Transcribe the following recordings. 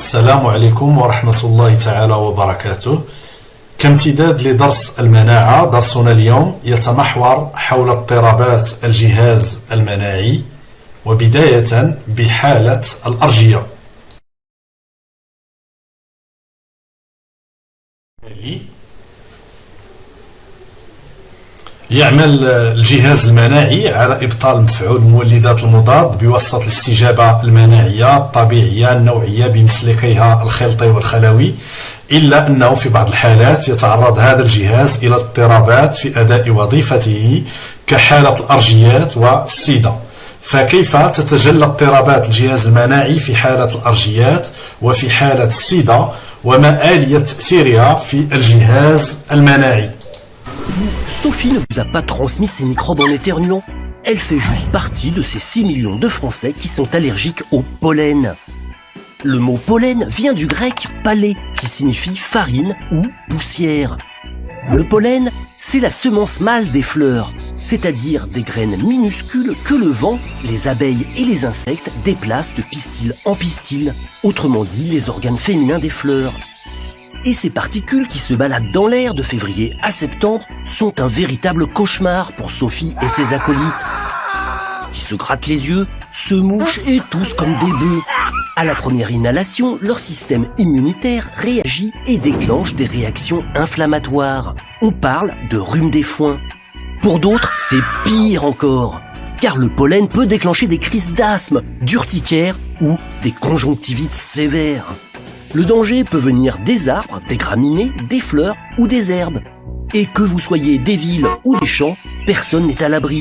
السلام عليكم ورحمة الله تعالى وبركاته. كامتداد لدرس المناعة، درسنا اليوم يتمحور حول اضطرابات الجهاز المناعي، وبداية بحالة الأرجية. يعمل الجهاز المناعي على إبطال مفعول المولدات المضاد بواسطة الاستجابة المناعية الطبيعية النوعية بمسلكيها الخلطي والخلوي، إلا أنه في بعض الحالات يتعرض هذا الجهاز إلى اضطرابات في أداء وظيفته كحالة الأرجيات والسيدا. فكيف تتجلى اضطرابات الجهاز المناعي في حالة الأرجيات وفي حالة السيدا، وما آلية تأثيرها في الجهاز المناعي؟ Sophie ne vous a pas transmis ces microbes en éternuant. Elle fait juste partie de ces 6 millions de Français qui sont allergiques au pollen. Le mot pollen vient du grec palais, qui signifie farine ou poussière. Le pollen, c'est la semence mâle des fleurs, c'est-à-dire des graines minuscules que le vent, les abeilles et les insectes déplacent de pistil en pistil, autrement dit les organes féminins des fleurs. Et ces particules qui se baladent dans l'air de février à septembre sont un véritable cauchemar pour Sophie et ses acolytes, qui se grattent les yeux, se mouchent et toussent comme des bœufs. À la première inhalation, leur système immunitaire réagit et déclenche des réactions inflammatoires. On parle de rhume des foins. Pour d'autres, c'est pire encore, car le pollen peut déclencher des crises d'asthme, d'urticaire ou des conjonctivites sévères. Le danger peut venir des arbres, des graminées, des fleurs ou des herbes. Et que vous soyez des villes ou des champs, personne n'est à l'abri.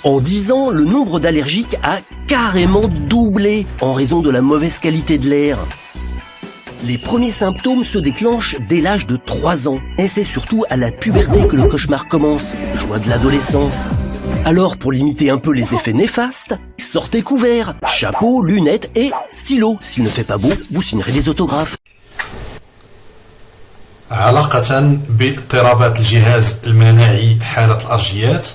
En 10 ans, le nombre d'allergiques a carrément doublé en raison de la mauvaise qualité de l'air. Les premiers symptômes se déclenchent dès l'âge de 3 ans. Et c'est surtout à la puberté que le cauchemar commence, joie de l'adolescence. Alors, pour limiter un peu les effets néfastes, sortez couverts, chapeau, lunettes et stylo. S'il ne fait pas beau, vous signerez des autographes. علاقة باضطرابات الجهاز المناعي حالة الأرجيات،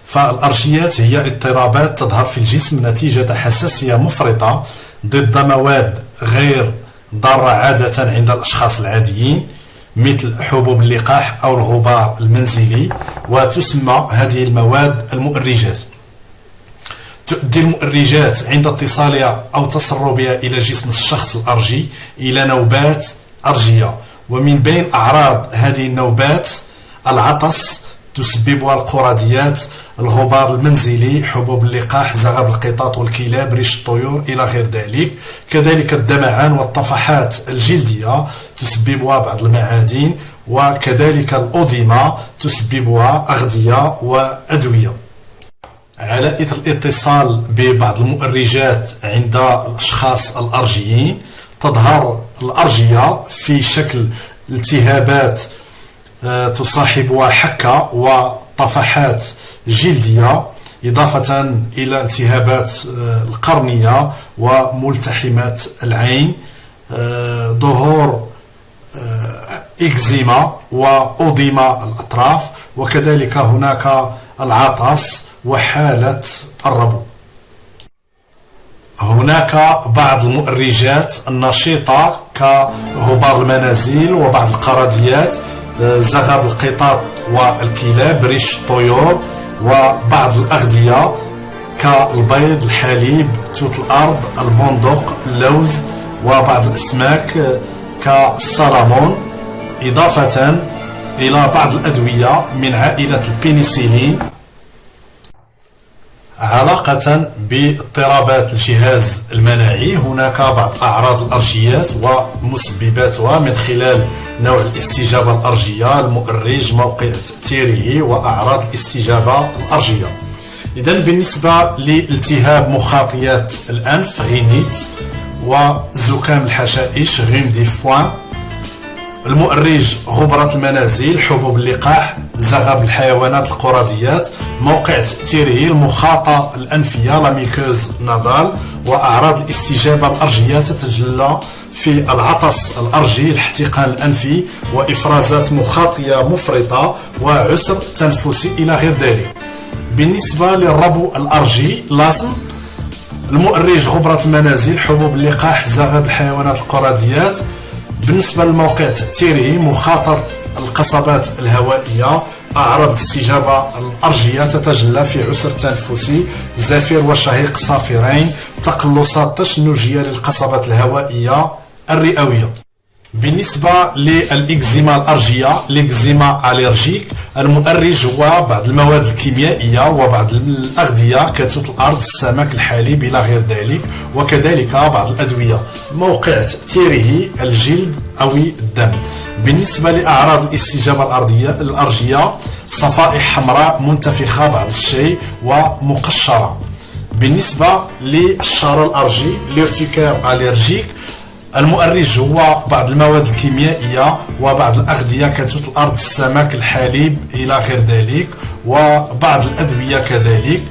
فالأرجيات هي اضطرابات تظهر في الجسم نتيجة حساسية مفرطة ضد مواد غير ضارة عادة عند الأشخاص العاديين، مثل حبوب اللقاح أو الغبار المنزلي، وتسمى هذه المواد المؤرجات. تؤدي المؤرجات عند اتصالها أو تسربها إلى جسم الشخص الأرجي إلى نوبات أرجية، ومن بين أعراض هذه النوبات العطس تسببها القراديات، الغبار المنزلي، حبوب اللقاح، زغب القطط والكلاب، ريش الطيور إلى غير ذلك. كذلك الدمعان والطفحات الجلدية تسببها بعض المعادن، وكذلك الأوديما تسببها أغذية وأدوية. على إثر الاتصال ببعض المؤرجات عند الأشخاص الأرجيين، تظهر الأرجية في شكل التهابات تصاحبها حكة وطفحات جلدية، إضافة إلى التهابات القرنية وملتحمات العين، ظهور إكزيما وأوديما الأطراف، وكذلك هناك العطس وحالة الربو. هناك بعض المؤرجات النشيطة كغبار المنازل وبعض القراديات، زغب القطط والكلاب، ريش الطيور، وبعض الأغذية كالبيض، الحليب، توت الأرض، البندق، اللوز، وبعض الأسماك كالسلمون، إضافة إلى بعض الأدوية من عائلة البنسلين. علاقة باضطرابات الجهاز المناعي، هناك بعض أعراض الأرجيات ومسبباتها من خلال نوع الاستجابة الأرجية، المؤرج، موقع تأثيره، وأعراض الاستجابة الأرجية. إذن بالنسبة لالتهاب مخاطيات الأنف، غينيت، وزكام الحشائش، غيم دي فوان، المؤرج غبرة المنازل، حبوب اللقاح، زغب الحيوانات القراديات، موقع تأثيره المخاطة الأنفية، لاميكوز نادال، وأعراض الاستجابة الأرجية تتجلى في العطس الأرجي، الاحتقان الأنفي، وإفرازات مخاطية مفرطة، وعسر تنفسي إلى غير ذلك. بالنسبة للربو الأرجي، لازم المؤرج غبرة المنازل، حبوب اللقاح، زغب الحيوانات القراديات. بالنسبة لموقع تأثيره، مخاطر القصبات الهوائية، أعراض الاستجابة الأرجية تتجلى في عسر تنفسي، زفير وشهيق صافرين، تقلصات تشنجية للقصبات الهوائية الرئوية. بالنسبة للإكزيما الأرجية، الإكزيما أليرجيك، المؤرج هو بعض المواد الكيميائية وبعض الأغذية كتوت الأرض، السمك، الحليب إلى غير ذلك، وكذلك بعض الأدوية. موقع تأثيره الجلد أو الدم. بالنسبة لأعراض الاستجابة الأرجية، صفائح حمراء منتفخة بعض الشيء ومقشرة. بالنسبة للشعر الأرجي، الارتكاب أليرجيك، المؤرج هو بعض المواد الكيميائية وبعض الأغذية كتوت الأرض، السمك، الحليب إلى غير ذلك، وبعض الأدوية كذلك.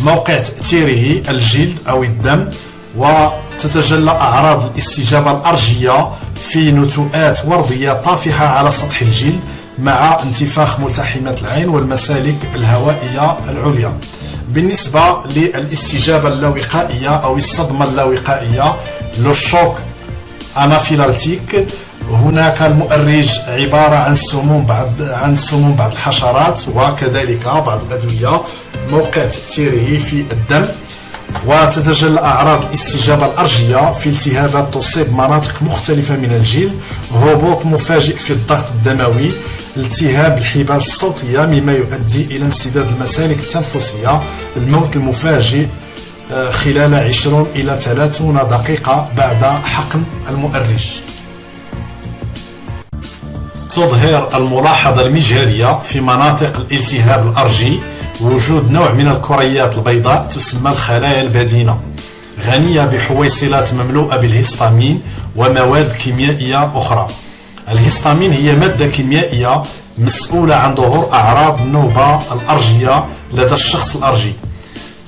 موقع تأثيره الجلد أو الدم، وتتجلى أعراض الاستجابة الأرجية في نتوءات وردية طافحة على سطح الجلد مع انتفاخ ملتحمات العين والمسالك الهوائية العليا. بالنسبة للاستجابة اللاوقائية أو الصدمة اللاوقائية، لو شوك أنافيلالتيك، هناك المؤرج عبارة عن سموم بعض الحشرات وكذلك بعض الأدوية. موقع تأثيره في الدم، وتتجلى أعراض الاستجابة الأرجية في التهابات تصيب مناطق مختلفة من الجلد، هبوط مفاجئ في الضغط الدموي، التهاب الحبال الصوتية مما يؤدي إلى انسداد المسالك التنفسية، الموت المفاجئ خلال 20 إلى 30 دقيقة بعد حقن المؤرج. تظهر الملاحظة المجهرية في مناطق الالتهاب الأرجي وجود نوع من الكريات البيضاء تسمى الخلايا البدينة، غنية بحويصلات مملوءة بالهستامين ومواد كيميائية أخرى. الهستامين هي مادة كيميائية مسؤولة عن ظهور أعراض النوبة الأرجية لدى الشخص الأرجي.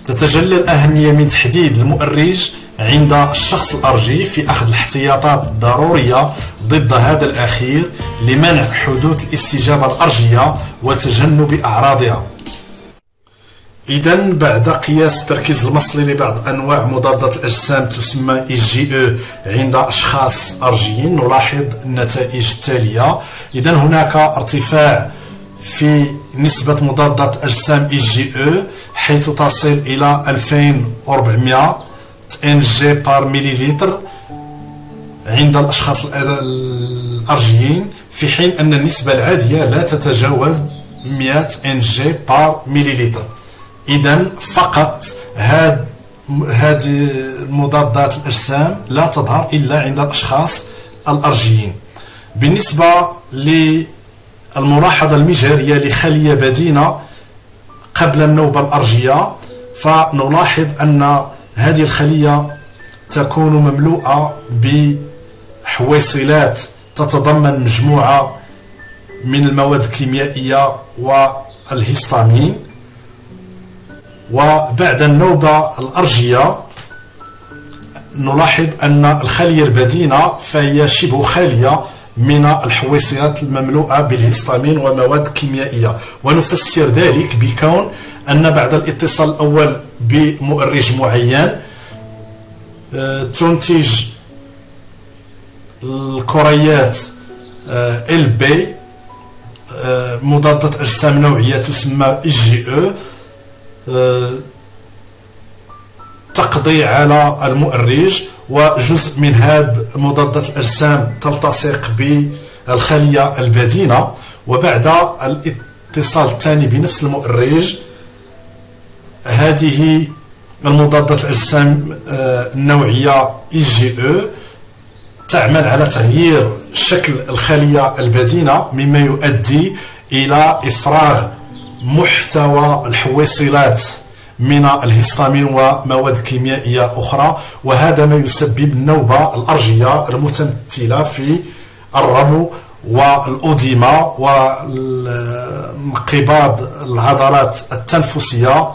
تتجلى الأهمية من تحديد المؤرج عند الشخص الأرجي في أخذ الاحتياطات الضرورية ضد هذا الأخير لمنع حدوث الاستجابة الأرجية وتجنب أعراضها. إذن بعد قياس التركيز المصلي لبعض أنواع مضادات الأجسام تسمى IgE عند أشخاص أرجيين، نلاحظ النتائج التالية. إذن هناك ارتفاع في نسبة مضادات أجسام IgE حيث تصل إلى 2400 NG بار مليلتر عند الأشخاص الأرجيين، في حين أن النسبة العادية لا تتجاوز 100 NG بار مليلتر. إذن فقط هذه مضادات الأجسام لا تظهر إلا عند الأشخاص الأرجيين. بالنسبة للملاحظة المجهرية لخلية بدينة قبل النوبة الأرجية، فنلاحظ أن هذه الخلية تكون مملوءة بحويصلات تتضمن مجموعة من المواد الكيميائية والهستامين. وبعد النوبة الأرجية نلاحظ أن الخلية البدينة فهي شبه خالية من الحويصلات المملوءة بالهستامين ومواد كيميائية، ونفسر ذلك بكون أن بعد الاتصال الأول بمؤرج معين تنتج الكريات LB مضادات أجسام نوعية تسمى IgE تقضي على المؤرج، وجزء من هذه مضادات الأجسام تلتصق بالخلية البدينة. وبعد الاتصال الثاني بنفس المؤرج هذه المضادات الأجسام النوعية IgE تعمل على تغيير شكل الخلية البدينة مما يؤدي إلى إفراغ محتوى الحويصلات من الهستامين ومواد كيميائية أخرى، وهذا ما يسبب النوبة الأرجية المتمثلة في الربو والأوديما وانقباض العضلات التنفسية،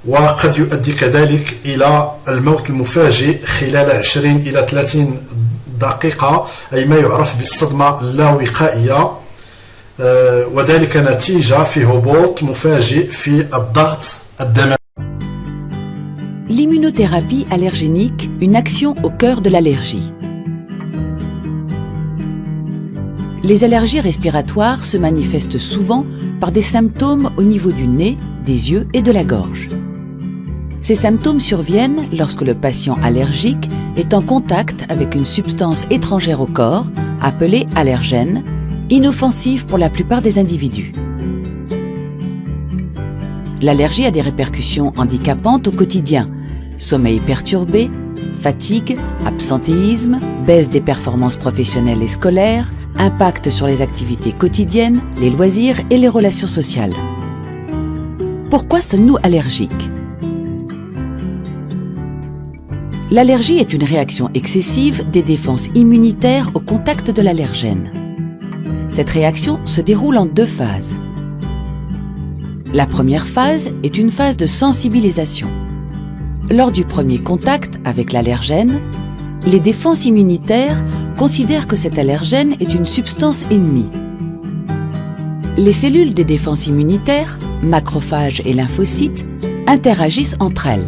وقد يؤدي كذلك إلى الموت المفاجئ خلال 20 إلى 30 دقيقة، أي ما يعرف بالصدمة اللاوقائية، وذلك نتيجة في هبوط مفاجئ في الضغط الدموي. L'immunothérapie allergénique, une action au cœur de l'allergie. Les allergies respiratoires se manifestent souvent par des symptômes au niveau du nez, des yeux et de la gorge. Ces symptômes surviennent lorsque le patient allergique est en contact avec une substance étrangère au corps, appelée allergène, inoffensive pour la plupart des individus. L'allergie a des répercussions handicapantes au quotidien: sommeil perturbé, fatigue, absentéisme, baisse des performances professionnelles et scolaires, impact sur les activités quotidiennes, les loisirs et les relations sociales. Pourquoi sommes-nous allergiques? L'allergie est une réaction excessive des défenses immunitaires au contact de l'allergène. Cette réaction se déroule en deux phases. La première phase est une phase de sensibilisation. Lors du premier contact avec l'allergène, les défenses immunitaires considèrent que cet allergène est une substance ennemie. Les cellules des défenses immunitaires, macrophages et lymphocytes, interagissent entre elles.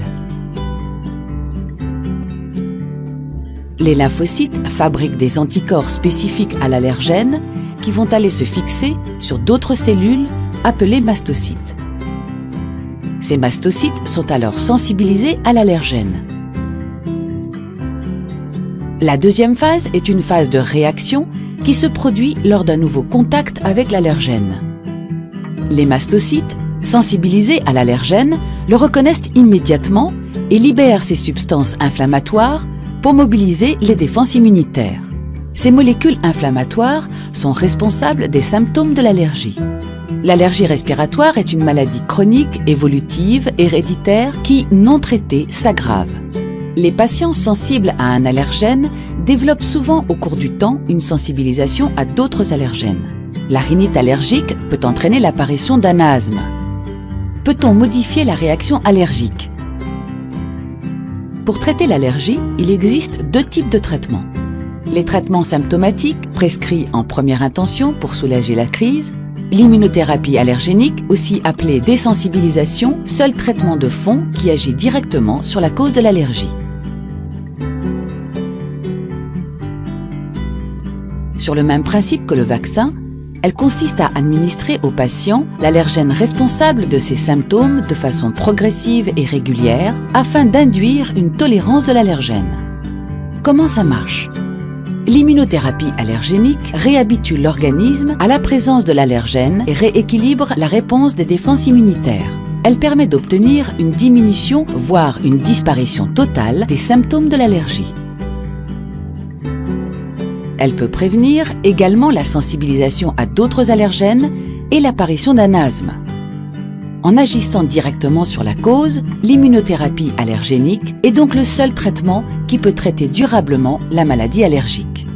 Les lymphocytes fabriquent des anticorps spécifiques à l'allergène qui vont aller se fixer sur d'autres cellules appelées mastocytes. Ces mastocytes sont alors sensibilisés à l'allergène. La deuxième phase est une phase de réaction qui se produit lors d'un nouveau contact avec l'allergène. Les mastocytes, sensibilisés à l'allergène, le reconnaissent immédiatement et libèrent ces substances inflammatoires pour mobiliser les défenses immunitaires. Ces molécules inflammatoires sont responsables des symptômes de l'allergie. L'allergie respiratoire est une maladie chronique, évolutive, héréditaire qui, non traitée, s'aggrave. Les patients sensibles à un allergène développent souvent au cours du temps une sensibilisation à d'autres allergènes. La rhinite allergique peut entraîner l'apparition d'un asthme. Peut-on modifier la réaction allergique? Pour traiter l'allergie, il existe deux types de traitements. Les traitements symptomatiques, prescrits en première intention pour soulager la crise. L'immunothérapie allergénique, aussi appelée désensibilisation, seul traitement de fond qui agit directement sur la cause de l'allergie. Sur le même principe que le vaccin, elle consiste à administrer au patient l'allergène responsable de ses symptômes de façon progressive et régulière afin d'induire une tolérance de l'allergène. Comment ça marche? L'immunothérapie allergénique réhabitue l'organisme à la présence de l'allergène et rééquilibre la réponse des défenses immunitaires. Elle permet d'obtenir une diminution, voire une disparition totale des symptômes de l'allergie. Elle peut prévenir également la sensibilisation à d'autres allergènes et l'apparition d'un asthme. En agissant directement sur la cause, l'immunothérapie allergénique est donc le seul traitement qui peut traiter durablement la maladie allergique.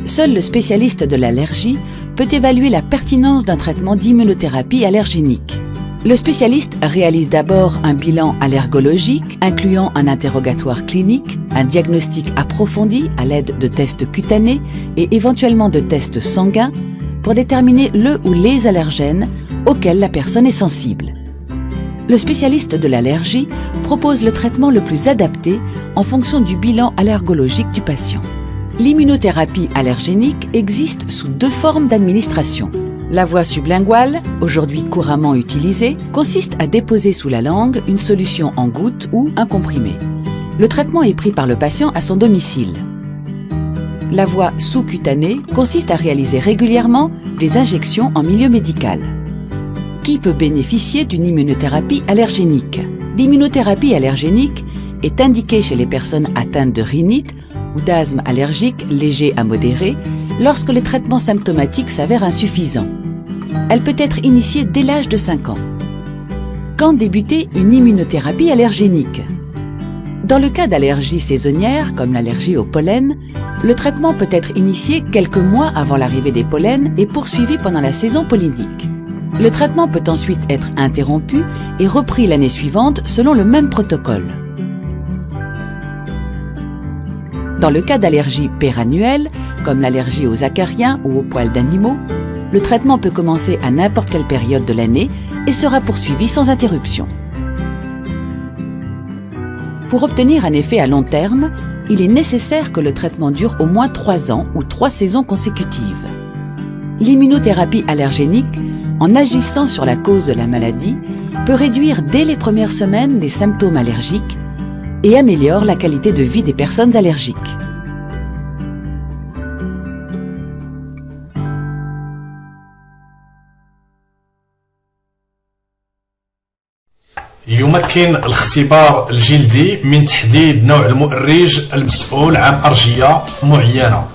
Seul le spécialiste de l'allergie peut évaluer la pertinence d'un traitement d'immunothérapie allergénique. Le spécialiste réalise d'abord un bilan allergologique incluant un interrogatoire clinique, un diagnostic approfondi à l'aide de tests cutanés et éventuellement de tests sanguins pour déterminer le ou les allergènes auxquels la personne est sensible. Le spécialiste de l'allergie propose le traitement le plus adapté en fonction du bilan allergologique du patient. L'immunothérapie allergénique existe sous deux formes d'administration. La voie sublinguale, aujourd'hui couramment utilisée, consiste à déposer sous la langue une solution en gouttes ou un comprimé. Le traitement est pris par le patient à son domicile. La voie sous-cutanée consiste à réaliser régulièrement des injections en milieu médical. Qui peut bénéficier d'une immunothérapie allergénique? L'immunothérapie allergénique est indiquée chez les personnes atteintes de rhinite ou d'asthme allergique léger à modéré lorsque les traitements symptomatiques s'avèrent insuffisants. Elle peut être initiée dès l'âge de 5 ans. Quand débuter une immunothérapie allergénique? Dans le cas d'allergies saisonnières, comme l'allergie au pollen, le traitement peut être initié quelques mois avant l'arrivée des pollens et poursuivi pendant la saison pollinique. Le traitement peut ensuite être interrompu et repris l'année suivante selon le même protocole. Dans le cas d'allergies pérannuelles, comme l'allergie aux acariens ou aux poils d'animaux, le traitement peut commencer à n'importe quelle période de l'année et sera poursuivi sans interruption. Pour obtenir un effet à long terme, il est nécessaire que le traitement dure au moins 3 ans ou 3 saisons consécutives. L'immunothérapie allergénique, en agissant sur la cause de la maladie, peut réduire dès les premières semaines les symptômes allergiques et améliore la qualité de vie des personnes allergiques. يمكن الاختبار الجلدي من تحديد نوع المؤرج المسؤول عن أرجية معينة.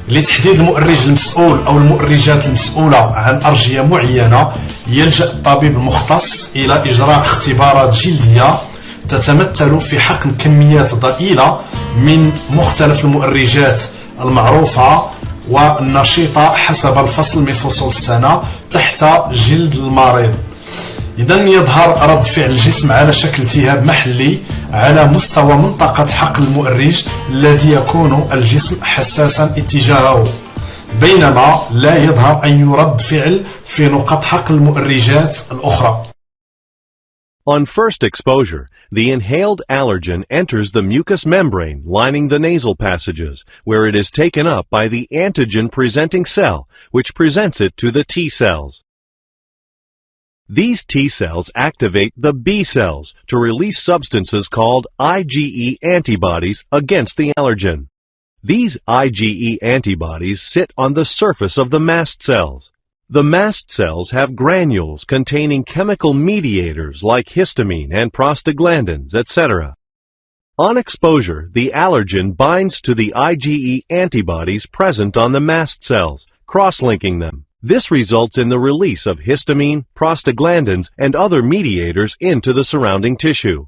لتحديد المؤرج المسؤول أو المؤرجات المسؤولة عن أرجية معينة يلجأ الطبيب المختص إلى إجراء اختبارات جلدية تتمثل في حقن كميات ضئيلة من مختلف المؤرجات المعروفة والنشيطة حسب الفصل من فصول السنة تحت جلد المريض. إذن يظهر رد فعل الجسم على شكل التهاب محلي على مستوى منطقة حقن المؤرج الذي يكون الجسم حساسا اتجاهه، بينما لا يظهر أي رد فعل في نقاط حقن المؤرجات الأخرى. On first exposure, the inhaled allergen enters the mucous membrane lining the nasal passages, where it is taken up by the antigen-presenting cell, which presents it to the T cells. These T cells activate the B cells to release substances called IgE antibodies against the allergen. These IgE antibodies sit on the surface of the mast cells. The mast cells have granules containing chemical mediators like histamine and prostaglandins, etc. On exposure, the allergen binds to the IgE antibodies present on the mast cells, cross-linking them. This results in the release of histamine, prostaglandins, and other mediators into the surrounding tissue.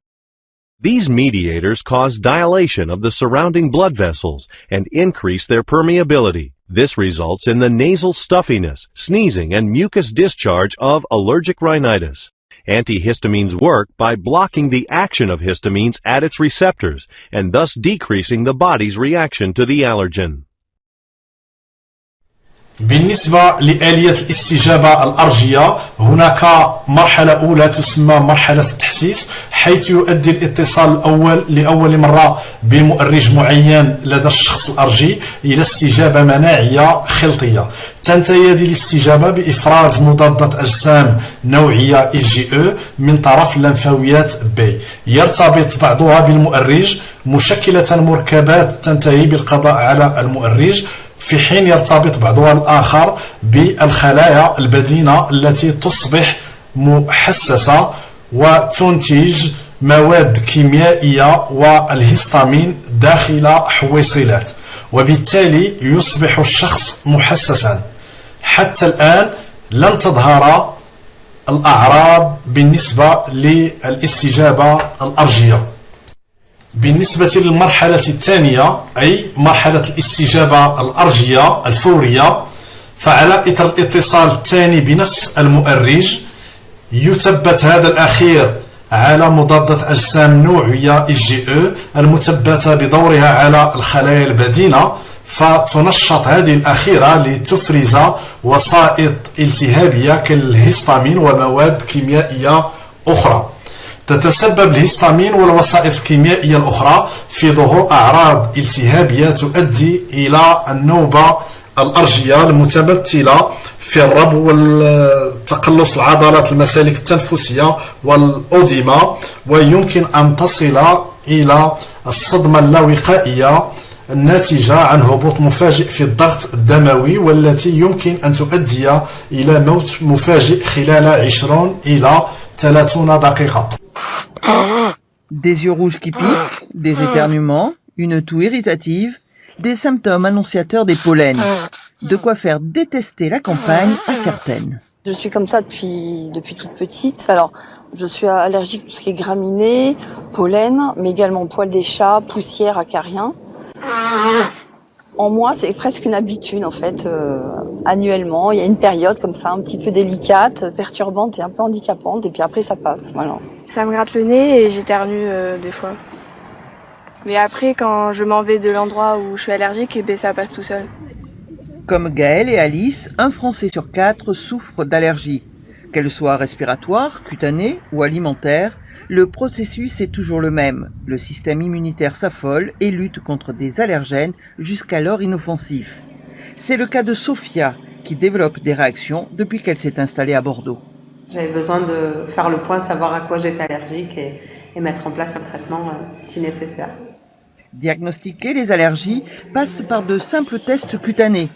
These mediators cause dilation of the surrounding blood vessels and increase their permeability. This results in the nasal stuffiness, sneezing, and mucus discharge of allergic rhinitis. Antihistamines work by blocking the action of histamines at its receptors and thus decreasing the body's reaction to the allergen. بالنسبة لآلية الاستجابة الأرجية هناك مرحلة أولى تسمى مرحلة التحسيس، حيث يؤدي الاتصال الأول لأول مرة بمؤرج معين لدى الشخص الأرجي إلى استجابة مناعية خلطية. تنتهي هذه الاستجابة بإفراز مضادات أجسام نوعية IgE من طرف اللمفاويات B، يرتبط بعضها بالمؤرج مشكلة مركبات تنتهي بالقضاء على المؤرج، في حين يرتبط بعضها الآخر بالخلايا البدينة التي تصبح محسسة وتنتج مواد كيميائية والهستامين داخل حويصلات، وبالتالي يصبح الشخص محسسا. حتى الآن لن تظهر الأعراض بالنسبة للاستجابة الأرجية. بالنسبة للمرحلة الثانية أي مرحلة الاستجابة الأرجية الفورية، فعلى إثر الاتصال الثاني بنفس المؤرج يثبت هذا الأخير على مضادات أجسام نوعية IgE المثبتة بدورها على الخلايا البدينة، فتنشط هذه الأخيرة لتفرز وسائط التهابية كالهستامين ومواد كيميائية أخرى. تتسبب الهستامين والوسائط الكيميائية الأخرى في ظهور أعراض التهابية تؤدي إلى النوبة الأرجية المتمثلة في الربو والتقلص العضلات المسالك التنفسية والأوديما، ويمكن أن تصل إلى الصدمة اللاوقائية الناتجة عن هبوط مفاجئ في الضغط الدموي، والتي يمكن أن تؤدي إلى موت مفاجئ خلال 20 إلى 30 دقيقة. Des yeux rouges qui piquent, des éternuements, une toux irritative, des symptômes annonciateurs des pollens. De quoi faire détester la campagne à certaines. Je suis comme ça depuis toute petite. Alors, je suis allergique à tout ce qui est graminées, pollen, mais également poils des chats, poussière, acariens. En moi, c'est presque une habitude en fait. Annuellement, il y a une période comme ça, un petit peu délicate, perturbante et un peu handicapante, et puis après ça passe. Voilà. Ça me gratte le nez et j'éternue des fois. Mais après, quand je m'en vais de l'endroit où je suis allergique, ben, ça passe tout seul. Comme Gaël et Alice, un Français sur 4 souffre d'allergie. Qu'elle soit respiratoire, cutanée ou alimentaire, le processus est toujours le même. Le système immunitaire s'affole et lutte contre des allergènes jusqu'alors inoffensifs. C'est le cas de Sophia, qui développe des réactions depuis qu'elle s'est installée à Bordeaux. J'avais besoin de faire le point, savoir à quoi j'étais allergique et mettre en place un traitement si nécessaire. Diagnostiquer les allergies passe par de simples tests cutanés.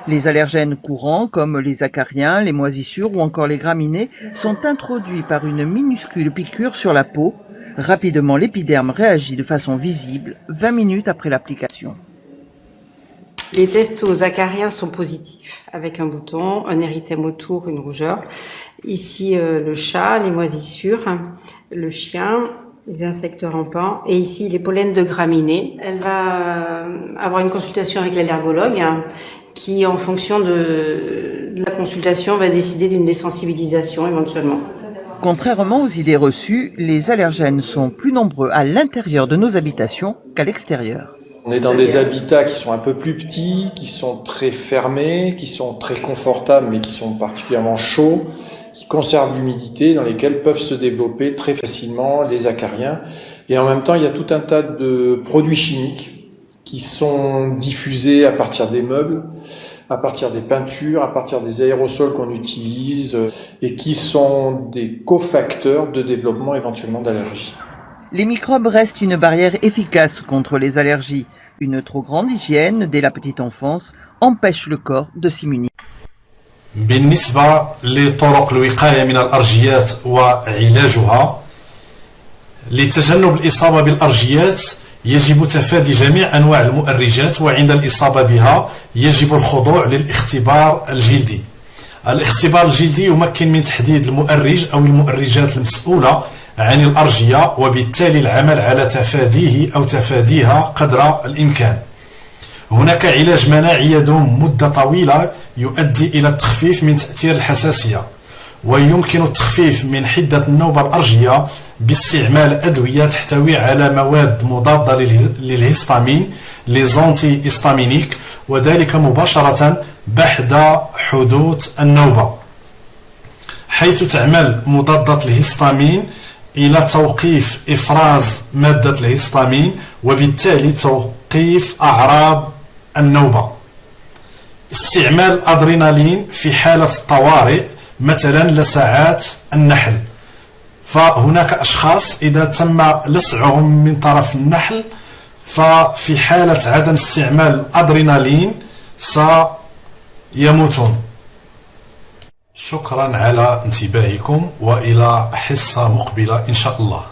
Les allergènes courants, comme les acariens, les moisissures ou encore les graminées, sont introduits par une minuscule piqûre sur la peau. Rapidement, l'épiderme réagit de façon visible 20 minutes après l'application. Les tests aux acariens sont positifs, avec un bouton, un érythème autour, une rougeur. Ici, le chat, les moisissures, le chien, les insectes rampants, et ici, les pollens de graminées. Elle va avoir une consultation avec l'allergologue, qui, en fonction de la consultation, va décider d'une désensibilisation éventuellement. Contrairement aux idées reçues, les allergènes sont plus nombreux à l'intérieur de nos habitations qu'à l'extérieur. On est dans des habitats qui sont un peu plus petits, qui sont très fermés, qui sont très confortables, mais qui sont particulièrement chauds, qui conservent l'humidité, dans lesquels peuvent se développer très facilement les acariens. Et en même temps, il y a tout un tas de produits chimiques qui sont diffusés à partir des meubles, à partir des peintures, à partir des aérosols qu'on utilise, et qui sont des cofacteurs de développement éventuellement d'allergies. Les microbes restent une barrière efficace contre les allergies. Une trop grande hygiène dès la petite enfance empêche le corps de s'immuniser. بالنسبة لطرق الوقاية من الأرجيات وعلاجها، لتجنب الإصابة بالأرجيات يجب تفادي جميع أنواع المؤرجات، وعند الإصابة بها يجب الخضوع للاختبار الجلدي. الاختبار الجلدي يمكن من تحديد المؤرج أو المؤرجات المسؤولة عن الأرجية، وبالتالي العمل على تفاديه أو تفاديها قدر الإمكان. هناك علاج مناعي يدوم مدة طويلة يؤدي إلى التخفيف من تأثير الحساسية، ويمكن التخفيف من حدة النوبة الأرجية باستعمال أدوية تحتوي على مواد مضادة للهستامين لزونتي هستامينيك، وذلك مباشرة بعد حدوث النوبة، حيث تعمل مضادات الهستامين إلى توقيف إفراز مادة الهستامين وبالتالي توقيف أعراض النوبة. استعمال أدرينالين في حالة الطوارئ، مثلا لسعات النحل، فهناك أشخاص إذا تم لسعهم من طرف النحل ففي حالة عدم استعمال الأدرينالين سيموتون. شكرا على انتباهكم وإلى حصة مقبلة إن شاء الله.